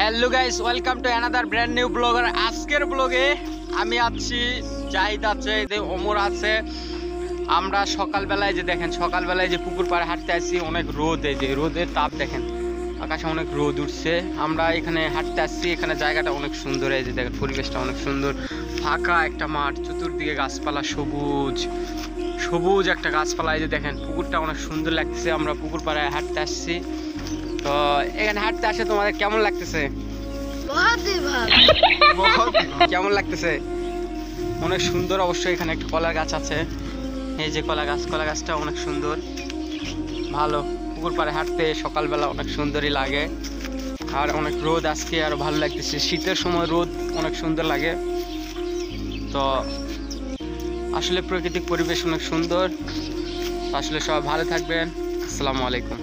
Hello guys, welcome to another brand new blogger. আজকের ব্লগে আমি আছি, জাহিদ আছে, ওমর আছে। আমরা সকালবেলায় যে দেখেন, সকালবেলায় যে পুকুর পাড়ে হাঁটতে আসছি, অনেক রোদ, এই যে রোদের তাপ দেখেন, আকাশে অনেক রোদ উঠছে। আমরা এখানে হাঁটতে আসছি, এখানে জায়গাটা অনেক সুন্দর, এই যে দেখেন পরিবেশটা অনেক সুন্দর, ফাঁকা একটা মাঠ, চতুর্দিকে গাছপালা, সবুজ সবুজ একটা গাছপালা। এই যে দেখেন পুকুরটা অনেক সুন্দর লাগতেছে। আমরা পুকুর পাড়ায় হাঁটতে আসছি। তো এখানে হাঁটতে আসে তোমাদের কেমন লাগতেছে? কেমন লাগতেছে? অনেক সুন্দর। অবশ্যই এখানে একটা কলা গাছ আছে, এই যে কলা গাছটা অনেক সুন্দর, ভালো। পুকুর পাড়ে হাঁটতে সকালবেলা অনেক সুন্দরই লাগে। আর অনেক রোদ আজকে, আরো ভালো লাগতেছে। শীতের সময় রোদ অনেক সুন্দর লাগে। তো আসলে প্রাকৃতিক পরিবেশ অনেক সুন্দর। আসলে সবাই ভালো থাকবেন। আসসালামু আলাইকুম।